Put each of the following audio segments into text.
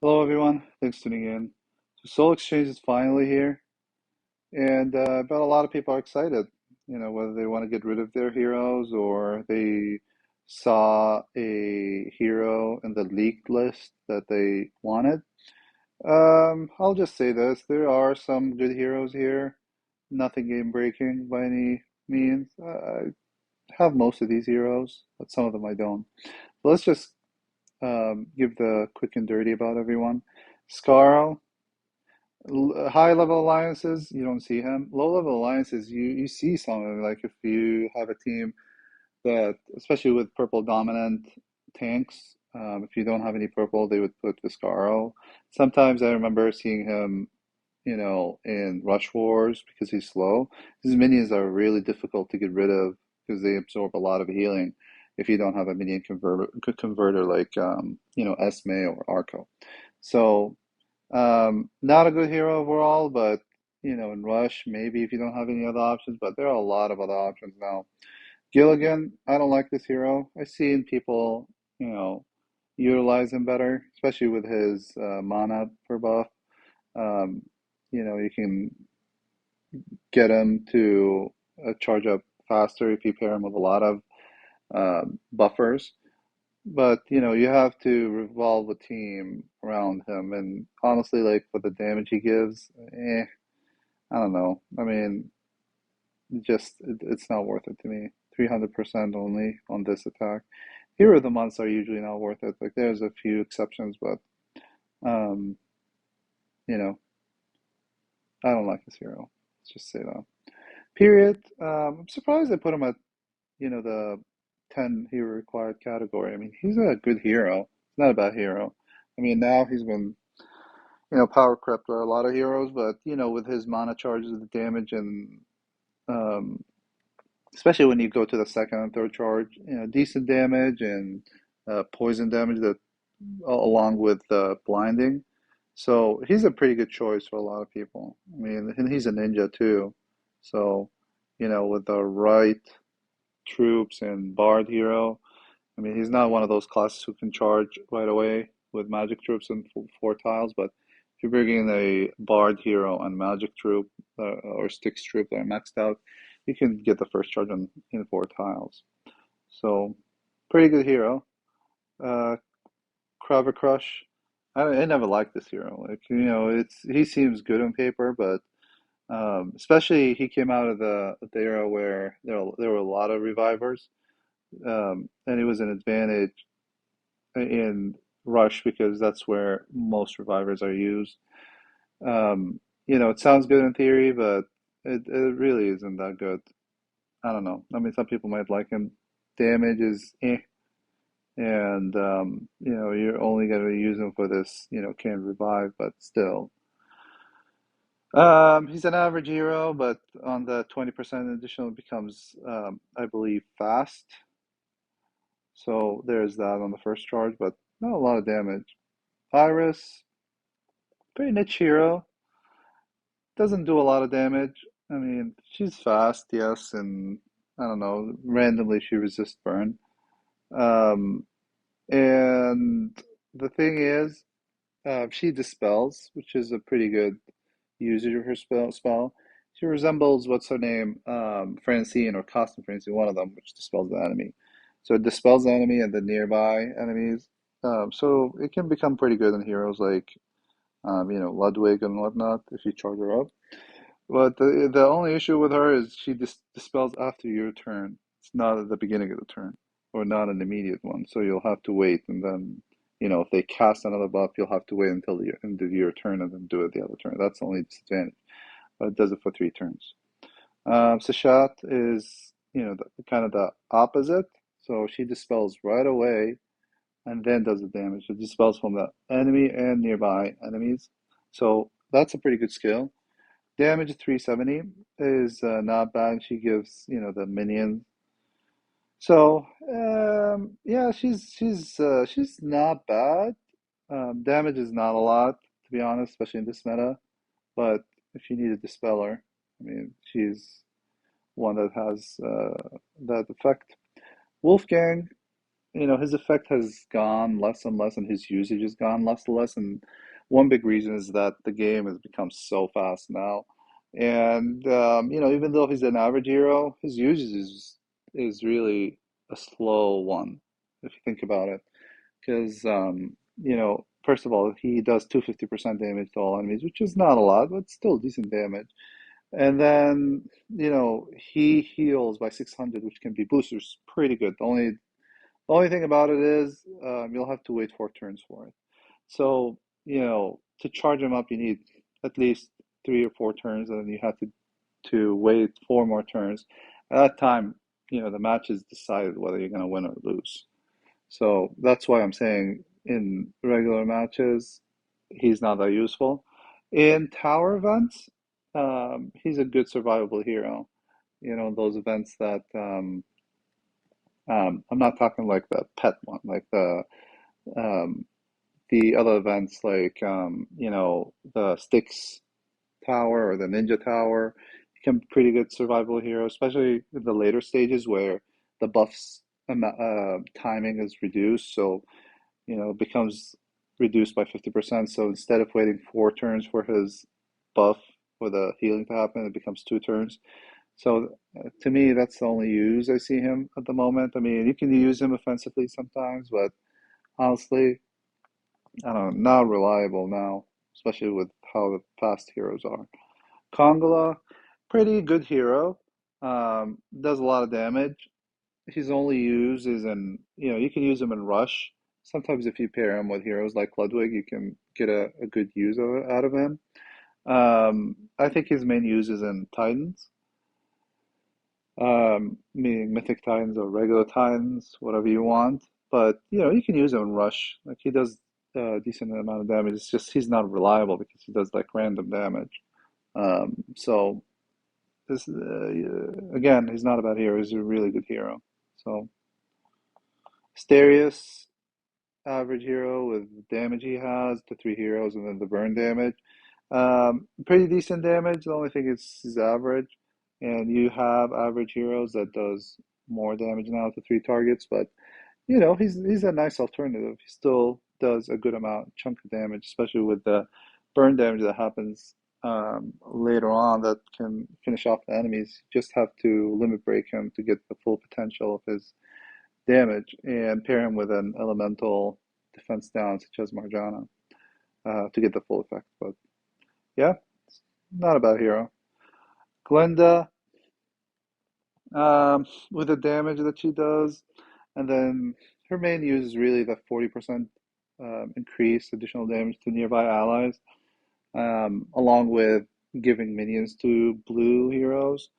Hello, everyone. Thanks for tuning in. So Soul Exchange is finally here, and but a lot of people are excited. Whether they want to get rid of their heroes or they saw a hero in the leaked list that they wanted. I'll just say this: there are some good heroes here. Nothing game breaking by any means. I have most of these heroes, but some of them I don't. So let's just give the quick and dirty about everyone. Scarl. High level alliances, you don't see him. Low level alliances, you see some of them. Like if you have a team that, especially with purple dominant tanks, if you don't have any purple, they would put Viscaro. Sometimes I remember seeing him, in Rush Wars because he's slow. His minions are really difficult to get rid of because they absorb a lot of healing if you don't have a minion converter like, Esme or Arco. So. Not a good hero overall, but in Rush, maybe if you don't have any other options, but there are a lot of other options now. Gilligan, I don't like this hero. I've seen people, you know, utilize him better, especially with his mana per buff. Um, you can get him to charge up faster if you pair him with a lot of buffers. But you have to revolve a team around him, and honestly, like for the damage he gives, I don't know. I mean, it's not worth it to me. 300% only on this attack. Hero of the months are usually not worth it. Like there's a few exceptions, but um, you know, I don't like this hero. Let's just say that. Period. I'm surprised they put him at the 10 hero required category. I mean, he's a good hero. He's not a bad hero. I mean, now he's been power crept by a lot of heroes, but with his mana charges, the damage, and um, especially when you go to the second and third charge, decent damage and poison damage that along with blinding. So he's a pretty good choice for a lot of people. I mean, and he's a ninja too. So, with the right troops and Bard hero, I mean, he's not one of those classes who can charge right away with magic troops and four tiles, but if you bring in a Bard hero and magic troop or Styx troop that are maxed out, you can get the first charge in four tiles. So, pretty good hero. Uh, Kraber Crush. I never liked this hero. Like, he seems good on paper, but especially he came out of the era where there were a lot of revivers, and it was an advantage in Rush because that's where most revivers are used. It sounds good in theory, but it really isn't that good. I don't know. I mean, some people might like him. Damage is and you're only going to use him for this, can revive, but still. He's an average hero, but on the 20% additional it becomes, I believe, fast. So there's that on the first charge, but not a lot of damage. Iris, pretty niche hero. Doesn't do a lot of damage. I mean, she's fast, yes, and I don't know, randomly she resists burn. Um, and the thing is, she dispels, which is a pretty good usage of her spell. She resembles what's her name, Francine or Costume Francine, one of them, which dispels the enemy. So it dispels the enemy and the nearby enemies. So it can become pretty good in heroes like Ludwig and whatnot if you charge her up. But the only issue with her is she dispels after your turn. It's not at the beginning of the turn, or not an immediate one. So you'll have to wait, and then if they cast another buff, you'll have to wait until the end of your turn and then do it the other turn. That's the only disadvantage. But it does it for 3 turns. Sashat is kind of the opposite. So she dispels right away and then does the damage. It dispels from the enemy and nearby enemies. So that's a pretty good skill. Damage 370 is not bad. She gives, the minion. So, yeah, she's not bad. Damage is not a lot, to be honest, especially in this meta. But if you need a dispeller, I mean, she's one that has that effect. Wolfgang, his effect has gone less and less, and his usage has gone less and less. And one big reason is that the game has become so fast now. And even though he's an average hero, his usage is really a slow one, if you think about it. Because first of all, he does 250% damage to all enemies, which is not a lot, but still decent damage. And then, he heals by 600, which can be boosters, pretty good. The only thing about it is you'll have to wait 4 turns for it. So, to charge him up, you need at least 3 or 4 turns, and then you have to wait 4 more turns. At that time, the match is decided whether you're going to win or lose. So that's why I'm saying in regular matches, he's not that useful. In tower events, he's a good survivable hero. Those events that I'm not talking like the pet one, like um, the other events like the Styx Tower or the Ninja Tower become pretty good survival hero, especially in the later stages where the buffs timing is reduced, so it becomes reduced by 50%. So instead of waiting 4 turns for his buff for the healing to happen, it becomes 2 turns. So to me, that's the only use I see him at the moment. I mean, you can use him offensively sometimes, but honestly, I don't know, not reliable now, especially with how the fast heroes are. Kongala, pretty good hero. Does a lot of damage. His only use is you can use him in Rush. Sometimes if you pair him with heroes like Ludwig, you can get a good use out of him. I think his main use is in Titans, meaning Mythic Titans or regular Titans, whatever you want. But you can use him in Rush. Like he does a decent amount of damage. It's just he's not reliable because he does like random damage. So this again, he's not a bad hero. He's a really good hero. So Asterius, average hero with the damage he has, the 3 heroes, and then the burn damage. Pretty decent damage. The only thing is he's average, and you have average heroes that does more damage now to 3 targets. But he's a nice alternative. He still does a good amount, chunk of damage, especially with the burn damage that happens later on that can finish off the enemies. You just have to limit break him to get the full potential of his damage and pair him with an elemental defense down such as Marjana to get the full effect. But yeah, not a bad hero. Glenda, with the damage that she does, and then her main use is really the 40% increase additional damage to nearby allies, along with giving minions to blue heroes.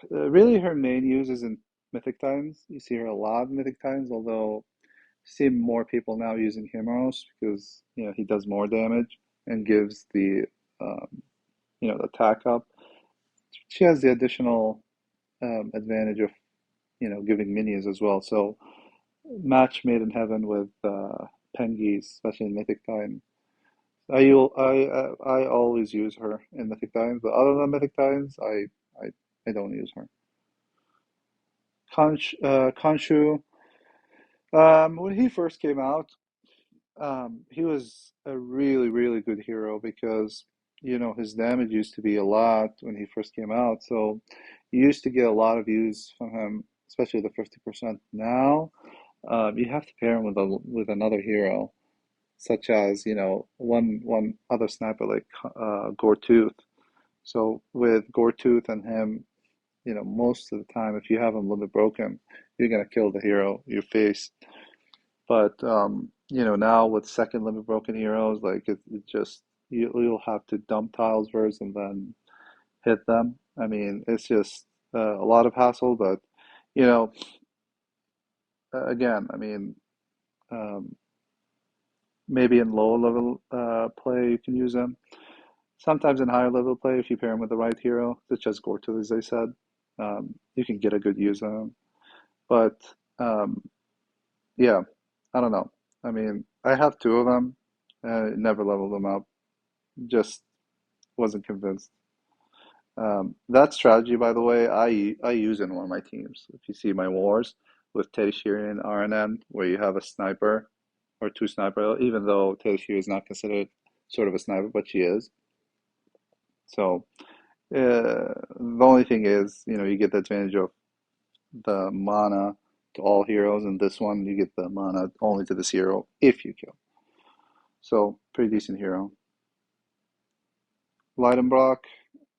Really, her main use is in Mythic Titans. You see her a lot in Mythic Titans, although see more people now using Himros because he does more damage and gives the the attack up. She has the additional advantage of giving minions as well. So match made in heaven with Penguis, especially in Mythic Titan. I always use her in Mythic Titans, but other than Mythic Titans, I don't use her. Khonshu, when he first came out, he was a really, really good hero because, his damage used to be a lot when he first came out. So you used to get a lot of use from him, especially the 50%. Now, you have to pair him with another hero, such as, one other sniper like Goretooth. So with Goretooth and him, most of the time, if you have him limit broken, you're gonna kill the hero you face. But now with second limit broken heroes, like it just you'll have to dump tiles first and then hit them. I mean, it's just a lot of hassle. But you know, again, I mean, um, maybe in low level play you can use them. Sometimes in higher level play, if you pair them with the right hero, such as Gortu, as I said, you can get a good use of them. But um, yeah, I don't know. I mean, I have 2 of them. Never leveled them up. Just wasn't convinced. That strategy, by the way, I use in one of my teams. If you see my wars, with Teddy Sheridan RNN, where you have a sniper or two sniper, even though Teddy Sheridan is not considered sort of a sniper, but she is. So the only thing is, you get the advantage of the mana to all heroes, and this one you get the mana only to this hero if you kill. So pretty decent hero. Leidenbrock,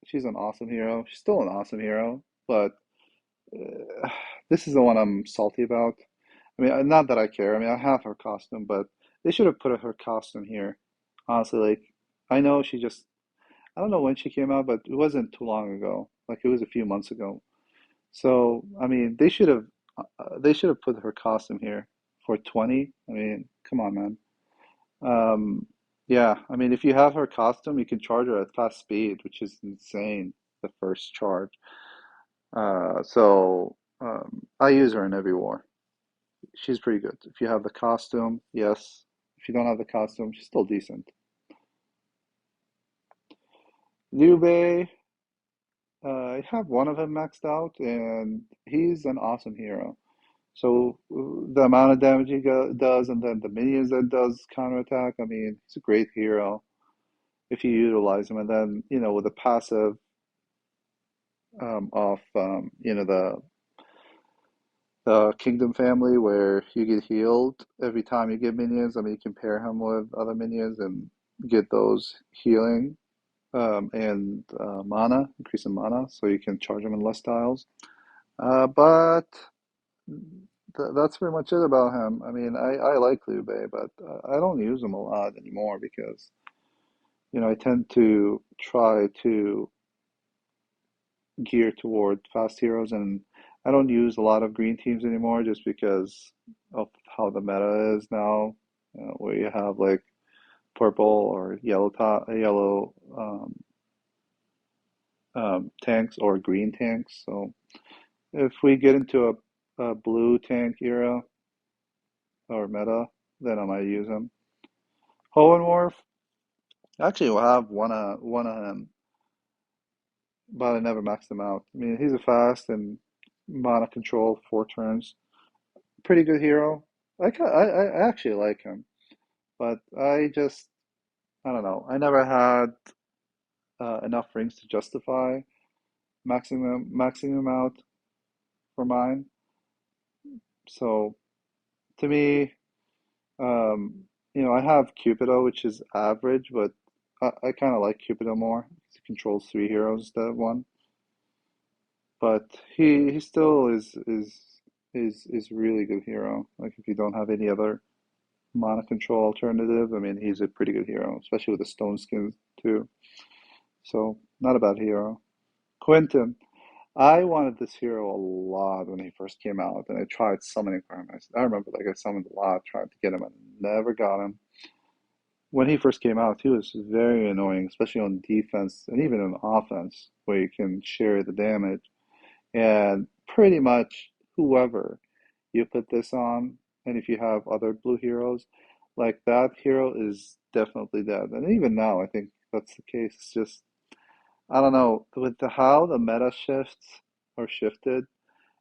she's an awesome hero. She's still an awesome hero, but uh, this is the one I'm salty about. I mean, not that I care. I mean, I have her costume, but they should have put her costume here. Honestly, like I know she just I don't know when she came out, but it wasn't too long ago. Like it was a few months ago. So, I mean, they should have put her costume here for 20. I mean, come on, man. Um, yeah, I mean, if you have her costume, you can charge her at fast speed, which is insane, the first charge. So I use her in every war. She's pretty good. If you have the costume, yes. If you don't have the costume, she's still decent. Liu Bei, I have one of him maxed out, and he's an awesome hero. So the amount of damage he does, and then the minions that does counterattack. I mean, he's a great hero if you utilize him. And then with the passive of the Kingdom family, where you get healed every time you get minions. I mean, you can pair him with other minions and get those healing and mana, increase in mana, so you can charge him in less tiles. But that's pretty much it about him. I mean, I like Liu Bei, but I don't use him a lot anymore because, I tend to try to gear toward fast heroes, and I don't use a lot of green teams anymore just because of how the meta is now, where you have like purple or yellow tanks or green tanks. So if we get into a blue tank era or meta, then I might use him. Hohenwarf, actually, will have one of him, but I never maxed him out. I mean, he's a fast and mana control 4 turns. Pretty good hero. I actually like him, but I don't know. I never had enough rings to justify maxing him out for mine. So to me, I have Cupido, which is average, but I kind of like Cupido more. He controls 3 heroes instead of one. But he still is really good hero. Like if you don't have any other mana control alternative, I mean he's a pretty good hero, especially with the stone skins too. So not a bad hero. Quentin, I wanted this hero a lot when he first came out, and I tried summoning for him. I remember like I summoned a lot trying to get him and never got him. When he first came out, he was very annoying, especially on defense and even on offense, where you can share the damage. And pretty much whoever you put this on, and if you have other blue heroes, like that hero is definitely dead. And even now, I think that's the case. It's just, I don't know, with how the meta shifts or shifted,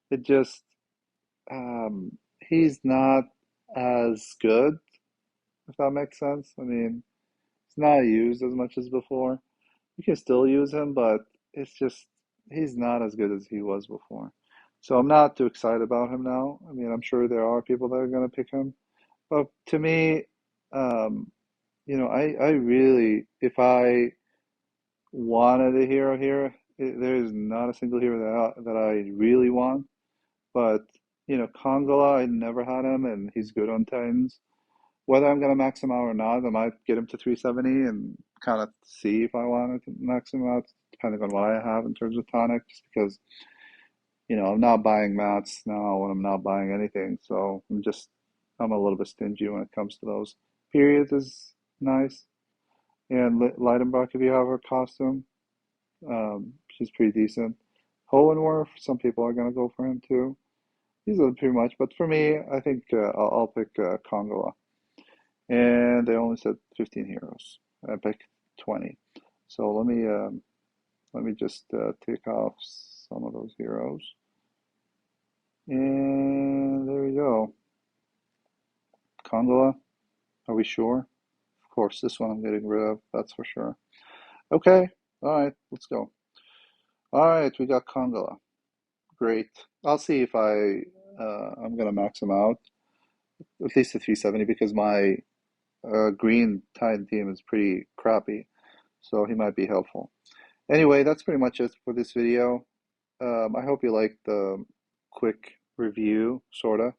it just, he's not as good, if that makes sense. I mean, it's not used as much as before. You can still use him, but it's just he's not as good as he was before. So I'm not too excited about him now. I mean, I'm sure there are people that are going to pick him, but to me, um, I really, if I wanted a hero here, there is not a single hero that I really want. But Kongola, I never had him, and he's good on Titans. Whether I'm gonna max him out or not, I might get him to 370 and kind of see if I wanted to max him out, depending on what I have in terms of tonic. Just because I'm not buying mats now, and I'm not buying anything, so I'm a little bit stingy when it comes to those. Period is nice, and Leidenbach, if you have her costume, she's pretty decent. Hohenwerf, some people are gonna go for him too. These are pretty much, but for me, I think I'll pick Kongola. And they only said 15 heroes. I picked 20. So let me just take off some of those heroes. And there we go. Condola, are we sure? Of course, this one I'm getting rid of, that's for sure. Okay, all right, let's go. All right, we got Condola. Great. I'll see if I'm gonna max him out, at least to 370, because my green Titan team is pretty crappy, so he might be helpful. Anyway, that's pretty much it for this video. I hope you liked the quick review, sorta.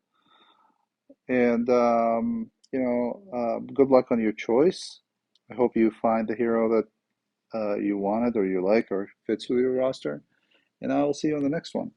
And good luck on your choice. I hope you find the hero that you wanted or you like or fits with your roster. And I will see you on the next one.